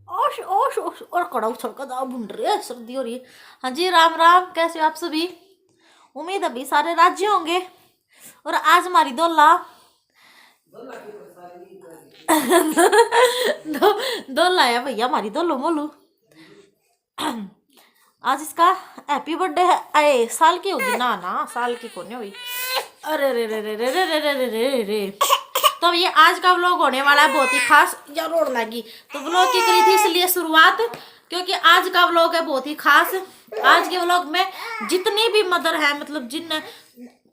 ओश ओश ओश और कड़ा उछल का दाव भून रही है, सर्दी हो रही है। हाँ जी, राम राम, कैसे हो आप सभी? उम्मीद अभी सारे राज्य होंगे। और आज हमारी दोला दो दोला है भैया, हमारी दोलो मोलू। आज इसका हैप्पी बर्थडे है। अरे साल की होगी ना? ना साल की कौन हुई। अरे रे रे रे रे रे रे रे रे रे रे। तो ये आज का व्लॉग होने वाला है बहुत ही खास। या रोड लगी तो व्लॉग की करी थी इसलिए शुरुआत, क्योंकि आज का व्लॉग है बहुत ही खास। आज के व्लॉग में जितनी भी मदर है, मतलब जिन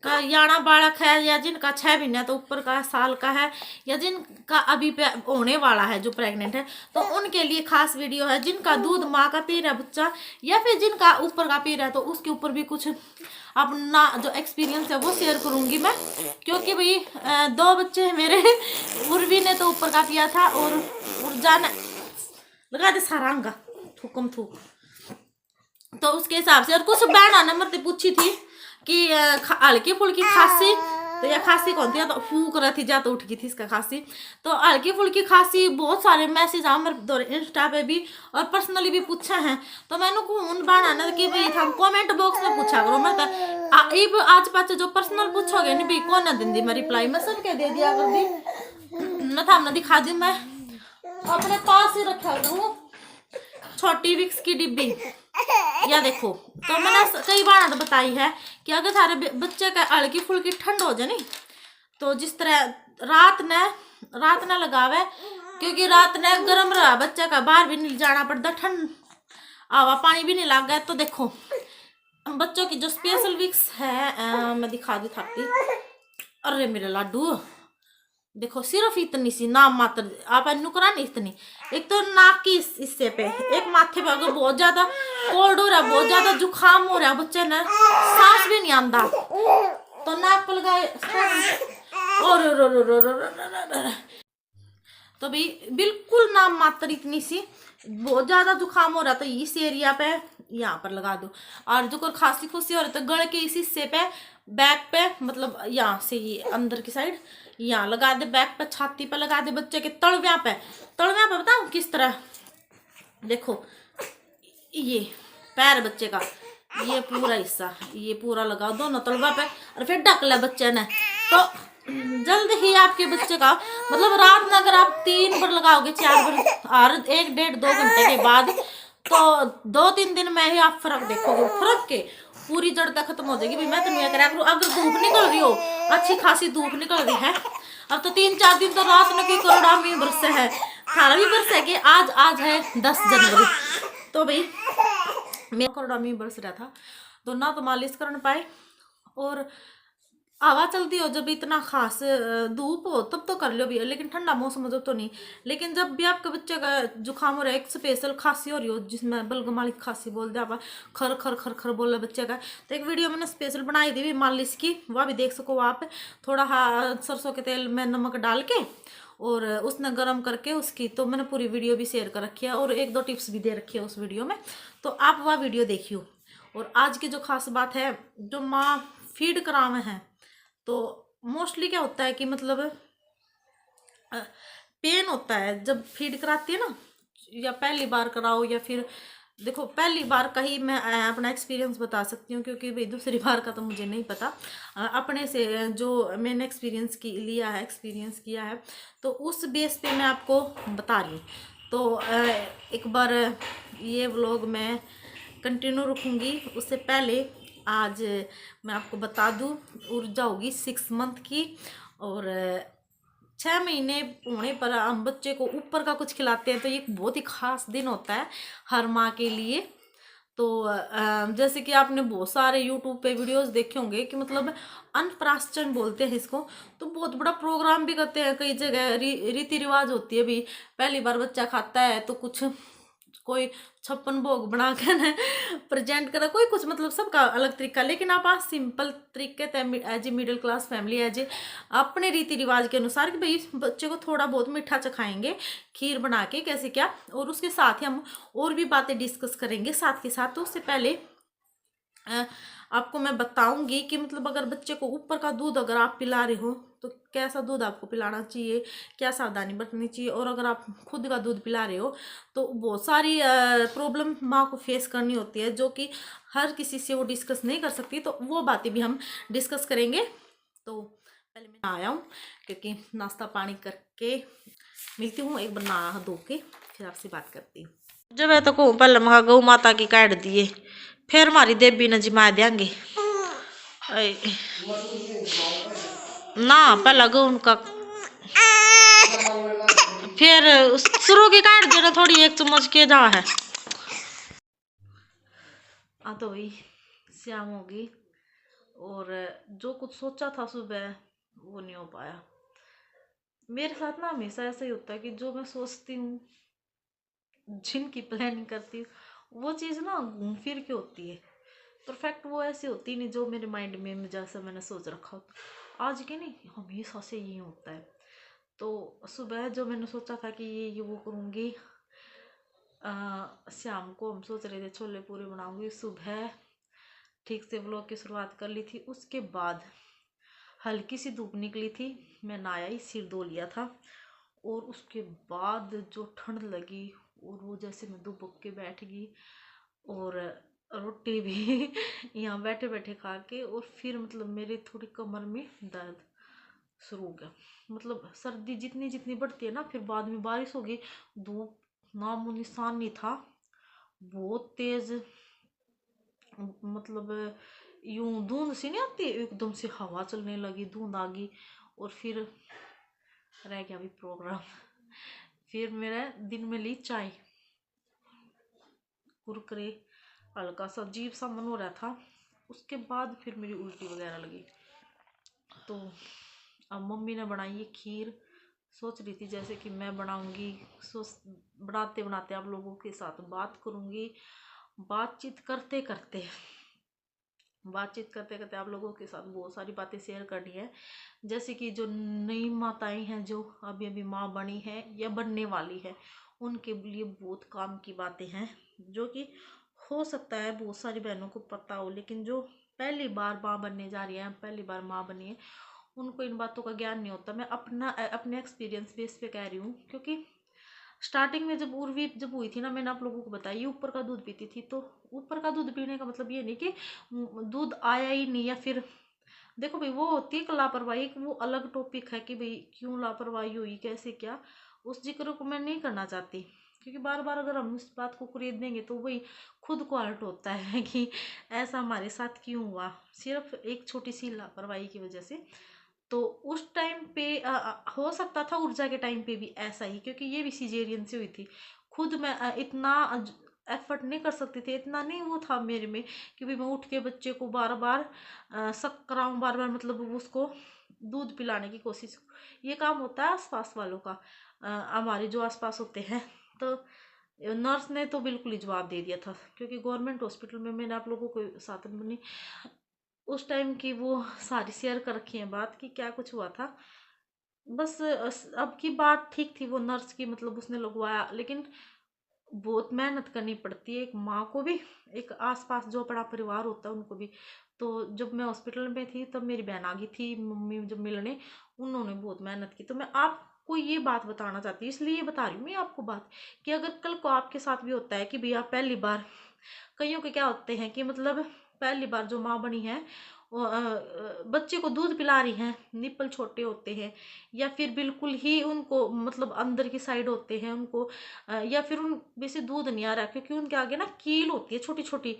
का याना बालक है, या जिनका 6 महीने तो ऊपर का साल का है, या जिनका अभी होने वाला है जो प्रेग्नेंट है, तो उनके लिए खास वीडियो है। जिनका दूध माँ का पी रहा है बच्चा, या फिर जिनका ऊपर का पी रहा है, तो उसके ऊपर भी कुछ अपना जो एक्सपीरियंस है वो शेयर करूंगी मैं। क्योंकि भाई 2 बच्चे हैं मेरे। उर्वी ने तो ऊपर का पिया था, और उर्जा ने लगा दे सारंगा थूकम थूक। तो उसके हिसाब से, और कुछ बहना नंबर से पूछी थी कि हल्की फुल्की खांसी, तो यह खांसी कौन थी, तो फूक रही थी, जा तो उठ गई थी इसका खांसी। तो हल्की फुल्की खांसी, बहुत सारे मैसेज आ मेरे इंस्टा पे भी और पर्सनली भी पूछा है। तो मैंने को उन बाना ना कि भाई हम कमेंट बॉक्स में पूछा करो, मैं आज पाच जो पर्सनल पूछोगे नहीं भाई कौन ना दिन दी मैं रिप्लाई मैं सबके दे दिया कर दी। मैं था दिखा दी, मैं अपने पास ही रखा करूँ छोटी विक्स की डिब्बी। या देखो, तो मैंने कई बार तो बताई है कि अगर थारे बच्चे का हल्की फुल्की ठंड हो जाए नहीं, तो जिस तरह रात ने लगावे, क्योंकि रात ने गर्म रहा बच्चे का, बाहर भी नहीं जाना पड़ता, ठंड हवा पानी भी नहीं लग गया। तो देखो बच्चों की जो स्पेशल विक्स है, मैं दिखा दी थाती। अरे मेरे लाडू देखो, सिर्फ इतनी सी नाम मात्र आप नुकरा नहीं इतनी। एक तो नाक की हिस्से पे, एक माथे पे अगर बहुत ज्यादा कोल्ड हो रहा है, बहुत ज्यादा जुकाम हो रहा है, बच्चे ने सांस भी नहीं आंदा, तो नाक पर लगाए। और तो भाई बिल्कुल नाम मात्र इतनी सी। बहुत ज्यादा जुकाम हो रहा तो इस एरिया पे यहाँ पर लगा दो, और जो कोई खांसी खुशी हो रही तो गले के इस हिस्से पे, बैक पे, मतलब यहाँ से ये अंदर की साइड यहाँ लगा दे, बैक पे छाती पे लगा दे, बच्चे के तलव्या पे बताऊँ किस तरह। देखो ये पैर बच्चे का, ये पूरा हिस्सा ये पूरा लगा दो दोनों तलवा पे, और फिर ढक ले बच्चे ने। तो जल्द ही आपके बच्चे का, मतलब रात में अगर आप 3 बार लगाओगे, 4 बार, और 1-1.5-2 घंटे के बाद, तो 2-3 दिन में ही आप फर्क देखोगे। फर्क के पूरी जड़ तक खत्म हो जाएगी। भाई मैं तो नहीं करा करूँ, अगर धूप निकल रही हो, अच्छी खासी धूप निकल रही है, अब तो 3-4 दिन तो रात में की करोड़ा में बरस है, 18वीं बरस है कि आज है 10 जनवरी। तो भाई मेरा करोड़ा में बरस रहा था, तो ना तो मालिश कर पाए, और हवा चलती हो जब इतना खास धूप हो तब तो कर लो भी, लेकिन ठंडा मौसम हो जब तो नहीं। लेकिन जब भी आपके बच्चे का जुकाम हो रहा है, एक स्पेशल खांसी हो रही हो जिसमें बलगम वाली खांसी बोलते हैं, आप खर खर खर खर बोल रहे बच्चे का, तो एक वीडियो मैंने स्पेशल बनाई थी मालिश की, वह भी देख सको आप। थोड़ा सरसों के तेल में नमक डाल के और उसने गर्म करके उसकी, तो मैंने पूरी वीडियो भी शेयर कर रखी है, और 1-2 टिप्स भी दे रखी है उस वीडियो में, तो आप वह वीडियो देखियो। और आज की जो खास बात है, जो माँ फीड करावे हैं, तो मोस्टली क्या होता है कि मतलब पेन होता है जब फीड कराती है ना, या पहली बार कराओ, या फिर देखो पहली बार का ही मैं अपना एक्सपीरियंस बता सकती हूँ, क्योंकि भाई दूसरी बार का तो मुझे नहीं पता। अपने से जो मैंने एक्सपीरियंस किया है, तो उस बेस पे मैं आपको बता रही हूँ। तो एक बार ये व्लॉग मैं कंटिन्यू रखूँगी, उससे पहले आज मैं आपको बता दूँ, ऊर्जा होगी 6 मंथ की, और 6 महीने होने पर हम बच्चे को ऊपर का कुछ खिलाते हैं, तो ये बहुत ही खास दिन होता है हर माँ के लिए। तो जैसे कि आपने बहुत सारे यूट्यूब पे वीडियोस देखे होंगे कि मतलब अन्नप्राशन बोलते हैं इसको, तो बहुत बड़ा प्रोग्राम भी करते हैं कई जगह, रीति रिवाज होती है भी। पहली बार बच्चा खाता है तो कुछ कोई 56 भोग बना कर प्रेजेंट करा, कोई कुछ, मतलब सबका अलग तरीका। लेकिन आप आज सिंपल तरीके as a middle class family, as a अपने रीति रिवाज के अनुसार कि भाई बच्चे को थोड़ा बहुत मीठा चखाएंगे, खीर बना के कैसे क्या, और उसके साथ ही हम और भी बातें डिस्कस करेंगे साथ के साथ। तो उससे पहले आपको मैं बताऊंगी कि मतलब अगर बच्चे को ऊपर का दूध अगर आप पिला रहे हो, तो कैसा दूध आपको पिलाना चाहिए, क्या सावधानी बरतनी चाहिए, और अगर आप खुद का दूध पिला रहे हो तो बहुत सारी प्रॉब्लम माँ को फेस करनी होती है, जो कि हर किसी से वो डिस्कस नहीं कर सकती। तो वो बातें भी हम डिस्कस करेंगे। तो पहले मैं आया हूँ, क्योंकि नाश्ता पानी करके मिलती हूँ, एक बार नहा धो के फिर आपसे बात करती हूँ। जब मैं तो कहूँ पहले मैं गौ माता की काट दिए, फिर हमारी देवी न जिमा देंगे ना, पहला गौ उनका, फिर शुरू की काट देना थोड़ी, एक चम्मच के जा है। तो वही शाम होगी, और जो कुछ सोचा था सुबह वो नहीं हो पाया। मेरे साथ ना हमेशा ऐसा ही होता है कि जो मैं सोचती हूँ, जिनकी प्लानिंग करती हूँ, वो चीज़ ना घूम फिर के होती है। परफेक्ट वो ऐसी होती नहीं जो मेरे माइंड में जैसा मैंने सोच रखा हो। आज के नहीं, हमेशा से यही होता है। तो सुबह जो मैंने सोचा था कि ये वो करूँगी, शाम को हम सोच रहे थे छोले पूरी बनाऊंगी, सुबह ठीक से व्लॉग की शुरुआत कर ली थी। उसके बाद हल्की सी धूप निकली थी, मैं नहाया ही, सिर धो लिया था, और उसके बाद जो ठंड लगी, और वो जैसे मैं दुबक के बैठ गई, और रोटी भी यहाँ बैठे बैठे खा के, और फिर मतलब मेरे थोड़ी कमर में दर्द शुरू हो गया। मतलब सर्दी जितनी जितनी बढ़ती है ना, फिर बाद में बारिश हो गई, धूप नामो निशान नहीं था, बहुत तेज, मतलब यूं धुंध सी नहीं आती, एकदम से हवा चलने लगी, धुंध आ गई, और फिर रह गया भी प्रोग्राम। फिर मेरा दिन में ली चाय, कुरकुरे, हल्का सा अजीब सा मन हो रहा था। उसके बाद फिर मेरी उल्टी वगैरह लगी। तो अब मम्मी ने बनाई है खीर, सोच रही थी जैसे कि मैं बनाऊंगी, सोच बनाते बनाते आप लोगों के साथ बात करूंगी, बातचीत करते करते आप लोगों के साथ बहुत सारी बातें शेयर करनी है। जैसे कि जो नई माताएं हैं, जो अभी अभी माँ बनी है या बनने वाली है, उनके लिए बहुत काम की बातें हैं, जो कि हो सकता है बहुत सारी बहनों को पता हो, लेकिन जो पहली बार माँ बनने जा रही है, पहली बार माँ बनी है, उनको इन बातों का ज्ञान नहीं होता। मैं अपने एक्सपीरियंस बेस पे कह रही हूँ, क्योंकि स्टार्टिंग में जब उर्वी जब हुई थी ना, मैंने आप लोगों को बताया ये ऊपर का दूध पीती थी। तो ऊपर का दूध पीने का मतलब ये नहीं कि दूध आया ही नहीं, या फिर देखो भाई वो होती है लापरवाही, वो अलग टॉपिक है कि भाई क्यों लापरवाही हुई, कैसे क्या, उस जिक्र को मैं नहीं करना चाहती, क्योंकि बार बार अगर हम इस बात को खरीद देंगे तो वही खुद को हर्ट होता है कि ऐसा हमारे साथ क्यों हुआ, सिर्फ एक छोटी सी लापरवाही की वजह से। तो उस टाइम पे हो सकता था ऊर्जा के टाइम पे भी ऐसा ही, क्योंकि ये भी सिजेरियन से हुई थी। खुद मैं इतना एफर्ट नहीं कर सकती थी, इतना नहीं वो था मेरे में कि भाई मैं उठ के बच्चे को बार बार शक कराऊँ, बार बार मतलब उसको दूध पिलाने की कोशिश। ये काम होता है आसपास वालों का, हमारे जो आसपास होते हैं। तो नर्स ने तो बिल्कुल ही जवाब दे दिया था, क्योंकि गवर्नमेंट हॉस्पिटल में मैंने आप लोगों को साथ में उस टाइम की वो सारी शेयर कर रखी है बात कि क्या कुछ हुआ था। बस अब की बात ठीक थी, वो नर्स की मतलब उसने लगवाया, लेकिन बहुत मेहनत करनी पड़ती है एक माँ को भी, एक आसपास जो बड़ा परिवार होता है उनको भी। तो जब मैं हॉस्पिटल में थी तब मेरी बहन आ गई थी, मम्मी जब मिलने, उन्होंने बहुत मेहनत की। तो मैं आपको ये बात बताना चाहती हूँ, इसलिए ये बता रही हूँ मैं आपको बात, कि अगर कल को आपके साथ भी होता है कि भैया पहली बार, कईयों के क्या होते हैं कि मतलब पहली बार जो माँ बनी है वो बच्चे को दूध पिला रही हैं, निप्पल छोटे होते हैं, या फिर बिल्कुल ही उनको मतलब अंदर की साइड होते हैं उनको, या फिर उन वैसे दूध नहीं आ रहा, क्योंकि उनके आगे ना कील होती है छोटी छोटी,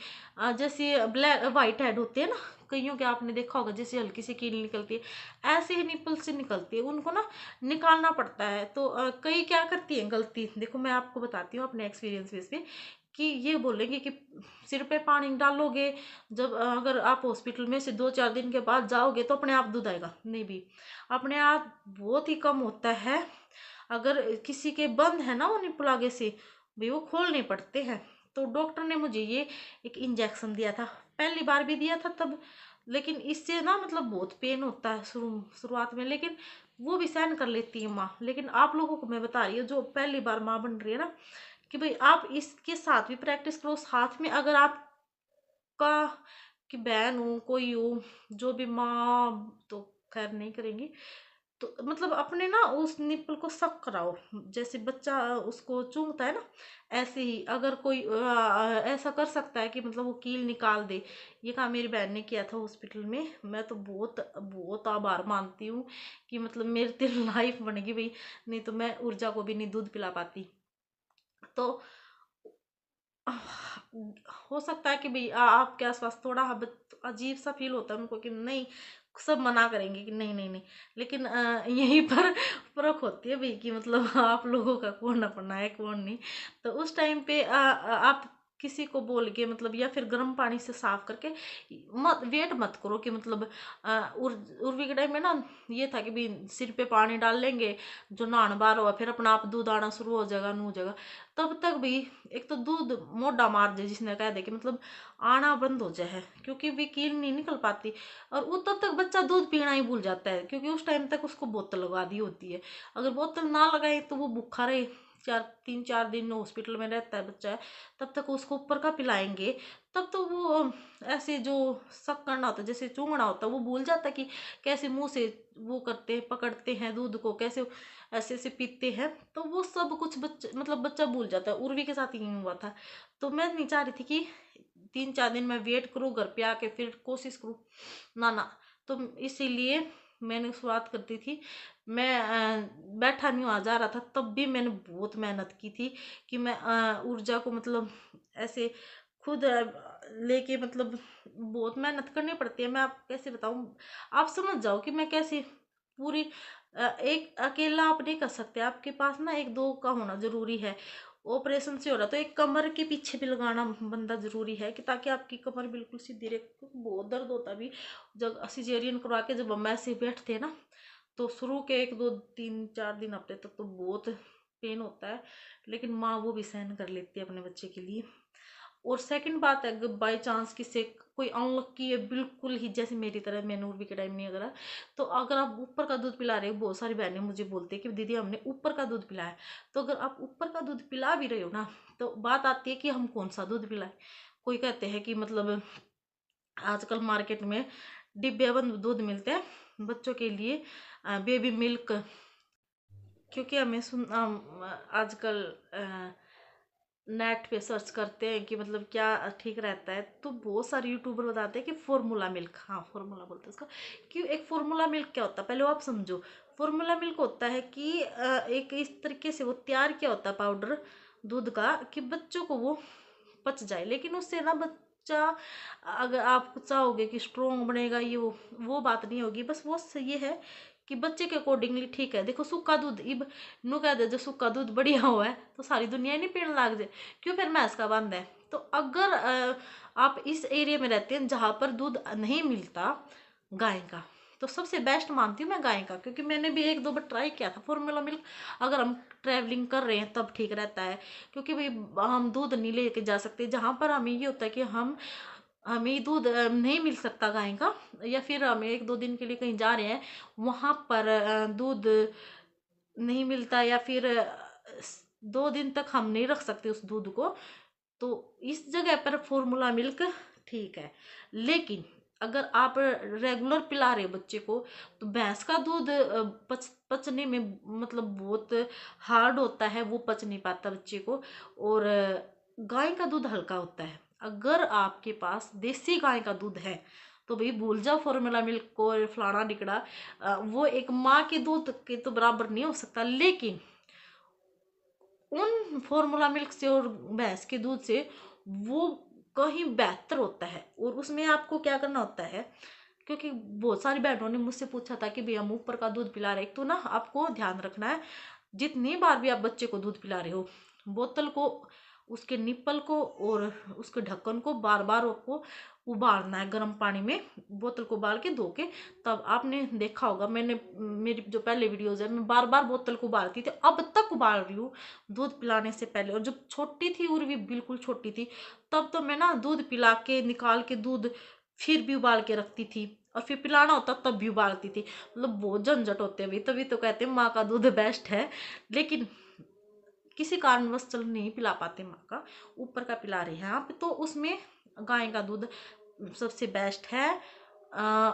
जैसे ब्लैक वाइट हेड होते हैं ना, कईयों के आपने देखा होगा जैसे हल्की सी कील निकलती है, ऐसे ही निप्पल से निकलती है, उनको ना निकालना पड़ता है। तो कई क्या करती हैं गलती, देखो मैं आपको बताती हूँ अपने एक्सपीरियंस बेस पे, कि ये बोलेंगे कि सिर पे पानी डालोगे, जब अगर आप हॉस्पिटल में से 2-4 दिन के बाद जाओगे तो अपने आप दूध आएगा, नहीं भी, अपने आप बहुत ही कम होता है। अगर किसी के बंद है ना वो निप्पल आगे से, भाई वो खोलने पड़ते हैं। तो डॉक्टर ने मुझे ये एक इंजेक्शन दिया था, पहली बार भी दिया था तब, लेकिन इससे ना मतलब बहुत पेन होता है शुरुआत में, लेकिन वो भी सहन कर लेती है माँ। लेकिन आप लोगों को मैं बता रही हूँ जो पहली बार माँ बन रही है ना, कि भाई आप इसके साथ भी प्रैक्टिस करो, साथ में अगर आपका कि बहन हो कोई हो, जो भी माँ तो खैर नहीं करेंगी, तो मतलब अपने ना उस निप्पल को सक कराओ, जैसे बच्चा उसको चूंगता है ना, ऐसे ही अगर कोई ऐसा कर सकता है कि मतलब वो कील निकाल दे। ये काम मेरी बहन ने किया था हॉस्पिटल में। मैं तो बहुत बहुत आभार मानती हूँ कि मतलब मेरी तो लाइफ बन गई भाई, नहीं तो मैं ऊर्जा को भी नहीं दूध पिला पाती। तो हो सकता है कि भाई आपके आसपास थोड़ा अजीब सा फील होता है उनको कि नहीं, सब मना करेंगे कि नहीं नहीं नहीं, लेकिन यहीं पर फर्क होती है भाई कि मतलब आप लोगों का कौन अपना है कौन नहीं। तो उस टाइम पे आप किसी को बोल के मतलब या फिर गर्म पानी से साफ करके मत वेट मत करो कि मतलब उर्वी के टाइम में ना ये था कि भाई सिर पे पानी डाल लेंगे, जो नहान बार हुआ फिर अपना आप दूध आना शुरू हो जाएगा, नू हो जाएगा। तब तक भी एक तो दूध मोटा मार दे, जिसने कह दे कि मतलब आना बंद हो जाए, क्योंकि कील नहीं निकल पाती। और वो तब तक बच्चा दूध पीना ही भूल जाता है, क्योंकि उस टाइम तक उसको बोतल लगा दी होती है। अगर बोतल ना लगाए तो वो भूखा रहे, 3-4 दिन हॉस्पिटल में रहता है बच्चा, तब तक उसको ऊपर का पिलाएंगे। तब तो वो ऐसे जो सक करना होता है, जैसे चूंगना होता है, वो भूल जाता है कि कैसे मुंह से वो करते हैं, पकड़ते हैं दूध को, कैसे ऐसे ऐसे पीते हैं। तो वो सब कुछ बच्चा मतलब बच्चा भूल जाता है। उर्वी के साथ ही हुआ था। तो मैं नहीं चाह रही थी कि 3-4 दिन मैं वेट करूँ घर पे आके फिर कोशिश करूँ, ना ना। तो इसीलिए मैंने शुरुआत करती थी। मैं बैठा नहीं हुआ जा रहा था, तब भी मैंने बहुत मेहनत की थी कि मैं ऊर्जा को मतलब ऐसे खुद लेके मतलब बहुत मेहनत करनी पड़ती है। मैं आप कैसे बताऊं, आप समझ जाओ कि मैं कैसे पूरी एक अकेला आप नहीं कर सकते, आपके पास ना एक दो का होना जरूरी है। ऑपरेशन से हो रहा तो एक कमर के पीछे भी लगाना बंदा जरूरी है कि ताकि आपकी कमर बिल्कुल सीधी रहे, क्योंकि बहुत दर्द होता भी जब सिजेरियन करवा के जब हम ऐसे बैठते हैं ना, तो शुरू के 1-2-3-4 दिन हफ्ते तक तो बहुत पेन होता है, लेकिन माँ वो भी सहन कर लेती है अपने बच्चे के लिए। और सेकंड बात है, अगर बाई चांस किसी कोई अनलक्की है बिल्कुल ही, जैसे मेरी तरह मैंने उर्वी के टाइम नहीं अगर, तो अगर आप ऊपर का दूध पिला रहे हो, बहुत सारी बहनें मुझे बोलती है कि दीदी हमने ऊपर का दूध पिलाया। तो अगर आप ऊपर का दूध पिला भी रहे हो ना, तो बात आती है कि हम कौन सा दूध पिलाएं। कोई कहते हैं कि मतलब आजकल मार्केट में डिब्बेबंद दूध मिलते हैं बच्चों के लिए, बेबी मिल्क। क्योंकि हमें आजकल नेट पे सर्च करते हैं कि मतलब क्या ठीक रहता है, तो बहुत सारे यूट्यूबर बताते हैं कि फॉर्मूला मिल्क, हाँ फॉर्मूला बोलते हैं उसका। कि एक फॉर्मूला मिल्क क्या होता है, पहले वो आप समझो। फॉर्मूला मिल्क होता है कि एक इस तरीके से वो तैयार किया होता है पाउडर दूध का, कि बच्चों को वो पच जाए। लेकिन उससे ना बच्चा, अगर आप चाहोगे कि स्ट्रोंग बनेगा ये वो बात नहीं होगी। बस वो ये है कि बच्चे के अकॉर्डिंगली ठीक है। देखो सूखा दूध इब नु कह दे जो सूखा दूध बढ़िया हुआ है तो सारी दुनिया ही नहीं पीने लग जाए, क्यों फिर भैंस का बंद है। तो अगर आप इस एरिया में रहते हैं जहाँ पर दूध नहीं मिलता गाय का, तो सबसे बेस्ट मानती हूँ मैं गाय का, क्योंकि मैंने भी 1-2 बार ट्राई किया था फॉर्मूला मिल्क। अगर हम ट्रैवलिंग कर रहे हैं तब ठीक रहता है, क्योंकि भाई हम दूध नहीं लेके जा सकते जहाँ पर हमें ये होता है कि हमें दूध नहीं मिल सकता गाय का, या फिर हमें 1-2 दिन के लिए कहीं जा रहे हैं वहाँ पर दूध नहीं मिलता, या फिर 2 दिन तक हम नहीं रख सकते उस दूध को, तो इस जगह पर फॉर्मूला मिल्क ठीक है। लेकिन अगर आप रेगुलर पिला रहे हो बच्चे को, तो भैंस का दूध पचने में मतलब बहुत हार्ड होता है, वो पच नहीं पाता बच्चे को। और गाय का दूध हल्का होता है। अगर आपके पास देसी गाय का दूध है तो भाई भूल जाओ फॉर्मूला मिल्क को और फलाना टिकड़ा। वो एक माँ के दूध के तो बराबर नहीं हो सकता, लेकिन उन फॉर्मूला मिल्क से और भैंस के दूध से वो कहीं बेहतर होता है। और उसमें आपको क्या करना होता है, क्योंकि बहुत सारी बहनों ने मुझसे पूछा था कि भैया हम ऊपर का दूध पिला रहे हैं, तो ना आपको ध्यान रखना है जितनी बार भी आप बच्चे को दूध पिला रहे हो, बोतल को, उसके निप्पल को और उसके ढक्कन को बार बार आपको उबालना है गर्म पानी में, बोतल को उबाल के धो के। तब आपने देखा होगा, मैंने मेरी जो पहले वीडियोज है मैं बार बार बोतल को उबालती थी, अब तक उबाल रही हूँ दूध पिलाने से पहले। और जब छोटी थी और भी बिल्कुल छोटी थी, तब तो मैं ना दूध पिला के निकाल के दूध फिर भी उबाल के रखती थी, और फिर पिलाना होता तब भी उबालती थी। मतलब बहुत झंझट होते हैं भाई, तभी तो कहते हैं माँ का दूध बेस्ट है। लेकिन किसी कारणवश चल नहीं पिला पाते माँ का, ऊपर का पिला रहे हैं आप, तो उसमें गाय का दूध सबसे बेस्ट है।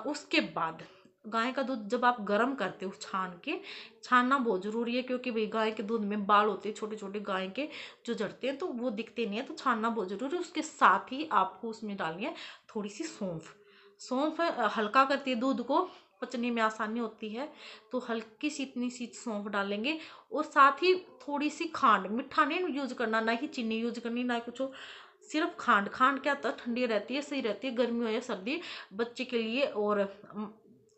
उसके बाद गाय का दूध जब आप गर्म करते हो छान के, छानना बहुत ज़रूरी है, क्योंकि भाई गाय के दूध में बाल होते हैं छोटे छोटे गाय के जो झड़ते हैं, तो वो दिखते नहीं है, तो छानना बहुत ज़रूरी है। उसके साथ ही आपको उसमें डालनी है थोड़ी सी सौंफ। सौंफ हल्का करती है दूध को, पचने में आसानी होती है, तो हल्की सी इतनी सी सौंफ डालेंगे। और साथ ही थोड़ी सी खांड, मीठा नहीं यूज करना, ना ही चीनी यूज करनी, ना कुछ, सिर्फ खांड। खांड क्या होता है, ठंडी रहती है, सही रहती है, गर्मी हो या सर्दी बच्चे के लिए। और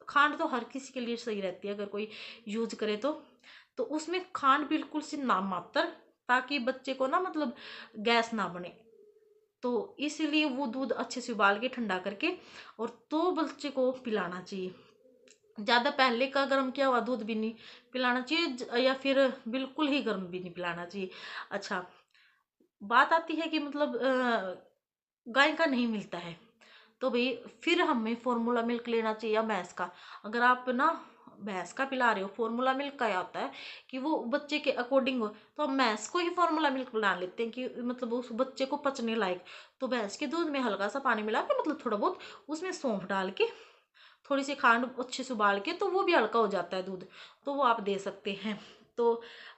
खांड तो हर किसी के लिए सही रहती है अगर कोई यूज करे तो उसमें खांड बिल्कुल सी नाम मात्र, ताकि बच्चे को ना मतलब गैस ना बने। तो इसीलिए वो दूध अच्छे से उबाल के ठंडा करके और तो बच्चे को पिलाना चाहिए। ज़्यादा पहले का गर्म किया हुआ दूध भी नहीं पिलाना चाहिए, या फिर बिल्कुल ही गर्म भी नहीं पिलाना चाहिए। अच्छा, बात आती है कि मतलब गाय का नहीं मिलता है, तो भाई फिर हमें फॉर्मूला मिल्क लेना चाहिए या भैंस का। अगर आप ना भैंस का पिला रहे हो, फॉर्मूला मिल्क का क्या होता है कि वो बच्चे के अकॉर्डिंग हो, तो हम भैंस को ही फॉर्मूला मिल्क बना लेते हैं कि मतलब उस बच्चे को पचने लायक। तो भैंस के दूध में हल्का सा पानी मिला के, मतलब थोड़ा बहुत उसमें सौंफ डाल के, थोड़ी सी खांड अच्छे से उबाल के, तो वो भी हल्का हो जाता है दूध, तो वो आप दे सकते हैं। तो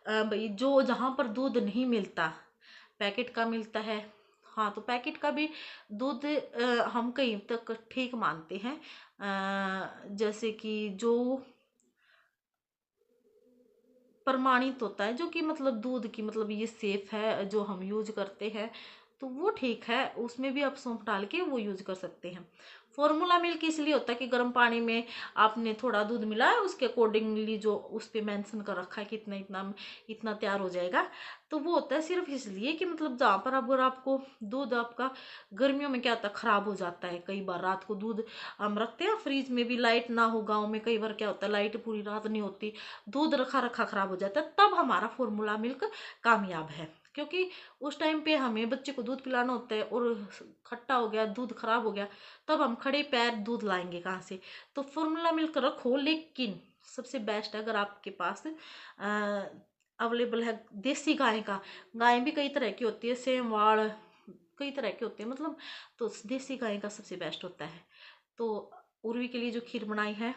भाई जो जहाँ पर दूध नहीं मिलता, पैकेट का मिलता है, हाँ, तो पैकेट का भी दूध हम कहीं तक ठीक मानते हैं। जैसे कि जो प्रमाणित होता है, जो कि मतलब दूध की मतलब ये सेफ है, जो हम यूज करते हैं, तो वो ठीक है, उसमें भी आप सौंफ डाल के वो यूज कर सकते हैं। फॉर्मूला मिल्क इसलिए होता है कि गर्म पानी में आपने थोड़ा दूध मिलाया, उसके अकॉर्डिंगली जो उस पर मेंशन कर रखा है कि इतना इतना इतना तैयार हो जाएगा, तो वो होता है सिर्फ इसलिए कि मतलब जहाँ पर अगर आपको दूध आपका गर्मियों में क्या होता है खराब हो जाता है, कई बार रात को दूध हम रखते हैं फ्रिज में भी, लाइट ना हो, गाँव में कई बार क्या होता है लाइट पूरी रात नहीं होती, दूध रखा रखा खराब हो जाता है, तब हमारा फॉर्मूला मिल्क कामयाब है। क्योंकि उस टाइम पे हमें बच्चे को दूध पिलाना होता है और खट्टा हो गया, दूध खराब हो गया, तब हम खड़े पैर दूध लाएंगे कहाँ से। तो फॉर्मूला मिल्क रखो, लेकिन सबसे बेस्ट है अगर आपके पास अवेलेबल है देसी गाय का। गाय भी कई तरह की होती है, सेमवाड़, कई तरह के होते हैं मतलब, तो देसी गाय का सबसे बेस्ट होता है। तो उर्वी के लिए जो खीर बनाई है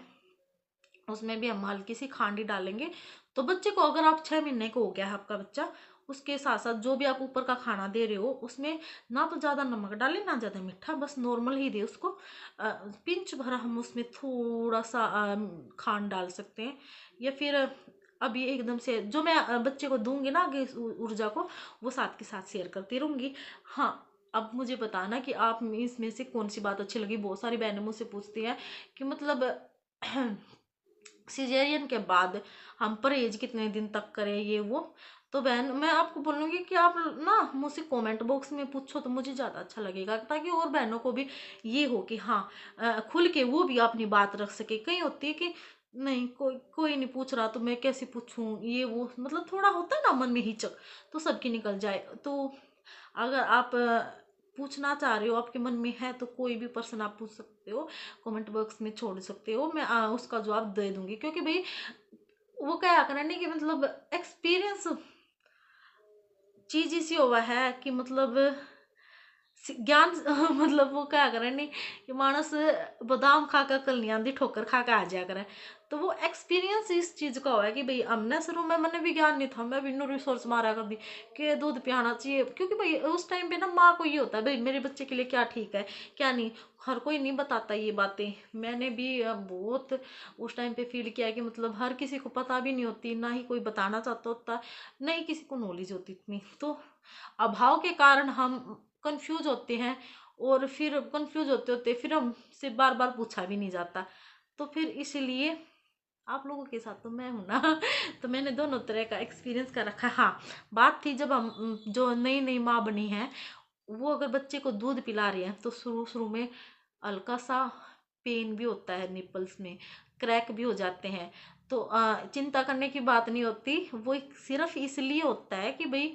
उसमें भी हम हल्की सी खांडी डालेंगे। तो बच्चे को, अगर आप 6 महीने को हो गया है आपका बच्चा, उसके साथ साथ जो भी आप ऊपर का खाना दे रहे हो उसमें ना तो ज़्यादा नमक डालें ना ज़्यादा मीठा, बस नॉर्मल ही दे उसको। पिंच भर हम उसमें थोड़ा सा खांड डाल सकते हैं, या फिर अब ये एकदम से जो मैं बच्चे को दूंगी ना आगे इस ऊर्जा को, वो साथ के साथ शेयर करती रहूँगी। हाँ, अब मुझे बताना कि आप इसमें से कौन सी बात अच्छी लगी। बहुत सारी बहनें मुझसे पूछती हैं कि मतलब सिजेरियन के बाद हम परहेज कितने दिन तक करें, ये वो। तो बहन, मैं आपको बोलूँगी कि आप ना मुझसे कमेंट बॉक्स में पूछो तो मुझे ज़्यादा अच्छा लगेगा, ताकि और बहनों को भी ये हो कि हाँ खुल के वो भी अपनी बात रख सके। कहीं होती है कि नहीं, कोई कोई नहीं पूछ रहा तो मैं कैसे पूछूं, ये वो मतलब थोड़ा होता है ना मन में हिचक, तो सबकी निकल जाए। तो अगर आप पूछना चाह रहे हो, आपके मन में है, तो कोई भी पर्सन आप पूछ सकते हो, कमेंट बॉक्स में छोड़ सकते हो, मैं उसका जवाब दे दूंगी। क्योंकि भाई वो क्या करने कि मतलब एक्सपीरियंस चीज इसी हुआ है कि मतलब ज्ञान मतलब वो क्या करे नहीं कि मानस बादाम खा कर कल नहीं आंदी, ठोकर खा कर आ जाया करे। तो वो एक्सपीरियंस इस चीज का हुआ है कि भाई हमने शुरू में मैंने भी ज्ञान नहीं था, मैं भी नो रिसोर्स मारा कर दी कि दूध पियाना चाहिए। क्योंकि भाई उस टाइम पे ना माँ को ये होता है भाई मेरे बच्चे के लिए क्या ठीक है क्या नहीं, हर कोई नहीं बताता ये बातें। मैंने भी बहुत उस टाइम पे फील किया कि मतलब हर किसी को पता भी नहीं होती, ना ही कोई बताना चाहता होता, ना ही किसी को नॉलेज होती इतनी। तो अभाव के कारण हम कंफ्यूज होते हैं, और फिर कंफ्यूज होते होते फिर हमसे बार बार पूछा भी नहीं जाता। तो फिर इसलिए आप लोगों के साथ तो मैं हूं ना तो मैंने दोनों तरह का एक्सपीरियंस कर रखा है। हाँ, बात थी जब हम जो नई नई माँ बनी है, वो अगर बच्चे को दूध पिला रही है तो शुरू शुरू में हल्का सा पेन भी होता है, निपल्स में क्रैक भी हो जाते हैं। तो चिंता करने की बात नहीं होती, वो सिर्फ इसलिए होता है कि भाई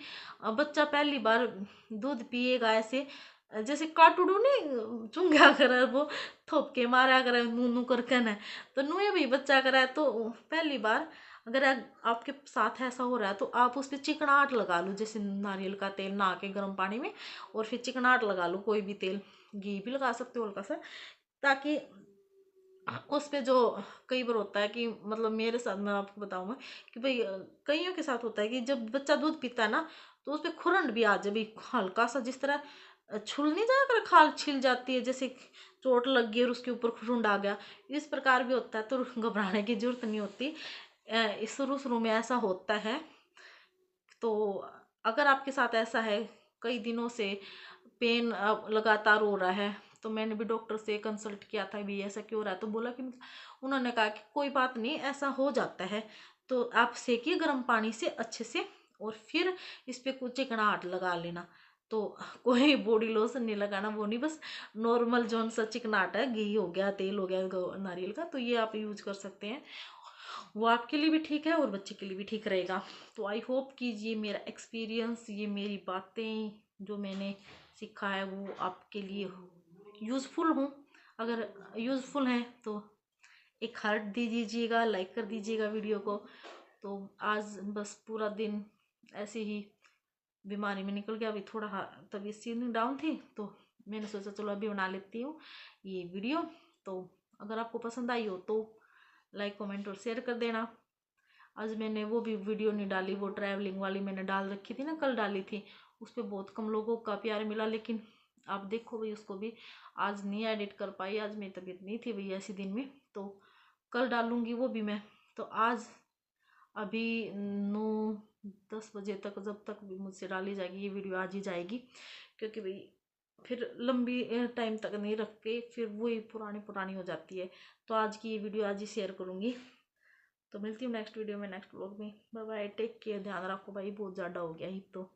बच्चा पहली बार दूध पिएगा ऐसे, जैसे काटूडू नहीं चुंगा करे वो थोपके मारा करे नू नू करके न, तो नूए भी बच्चा करा है। तो पहली बार अगर आपके साथ ऐसा हो रहा है तो आप उस पर चिकनाहट लगा लो, जैसे नारियल का तेल नहा के गर्म पानी में, और फिर चिकनाहट लगा लो, कोई भी तेल, घी भी लगा सकते हो हल्का सा, ताकि उस पे जो कई बार होता है कि मतलब मेरे साथ मैं आपको बताऊंगा कि भाई कईयों के साथ होता है कि जब बच्चा दूध पीता है ना तो उस पे खुरंड भी आ जाए भाई, हल्का सा जिस तरह छुल नहीं जाया कर, खाल छिल जाती है जैसे चोट लग गई और उसके ऊपर खुरुंड आ गया, इस प्रकार भी होता है। तो घबराने की जरूरत नहीं होती, शुरू शुरू में ऐसा होता है। तो अगर आपके साथ ऐसा है कई दिनों से पेन लगातार हो रहा है, तो मैंने भी डॉक्टर से कंसल्ट किया था भी ऐसा क्यों हो रहा है, तो बोला कि उन्होंने कहा कि कोई बात नहीं, ऐसा हो जाता है, तो आप सेकिए गर्म पानी से अच्छे से और फिर इस पे कुछ चिकनाहट लगा लेना। तो कोई बॉडी लोशन नहीं लगाना, वो नहीं, बस नॉर्मल जो सा चिकनाहट है, घी हो गया, तेल हो गया नारियल का, तो ये आप यूज कर सकते हैं। वो आपके लिए भी ठीक है और बच्चे के लिए भी ठीक रहेगा। तो आई होप कि ये मेरा एक्सपीरियंस, ये मेरी बातें जो मैंने सीखा है वो आपके लिए यूज़फुल हूँ। अगर यूज़फुल हैं तो एक हार्ट दे दीजिएगा, लाइक कर दीजिएगा वीडियो को। तो आज बस पूरा दिन ऐसे ही बीमारी में निकल गया, अभी थोड़ा तबीयत सीन डाउन थी, तो मैंने सोचा चलो अभी बना लेती हूँ ये वीडियो। तो अगर आपको पसंद आई हो तो लाइक कमेंट और शेयर कर देना। आज मैंने वो भी वीडियो नहीं डाली, वो ट्रैवलिंग वाली मैंने डाल रखी थी ना, कल डाली थी, उस पर बहुत कम लोगों का प्यार मिला, लेकिन आप देखो भाई उसको भी आज नहीं एडिट कर पाई, आज मेरी तबीयत नहीं थी भैया ऐसी दिन में, तो कल डालूंगी वो भी मैं। तो आज अभी 9-10 बजे तक, जब तक भी मुझसे डाली जाएगी ये वीडियो आज ही जाएगी, क्योंकि भाई फिर लंबी टाइम तक नहीं रख के फिर वही पुरानी पुरानी हो जाती है। तो आज की ये वीडियो आज ही शेयर करूँगी। तो मिलती हूँ नेक्स्ट वीडियो में, नेक्स्ट व्लॉग में। बाय बाय, टेक केयर, ध्यान रखो भाई, बहुत ज़्यादा हो गया ही तो।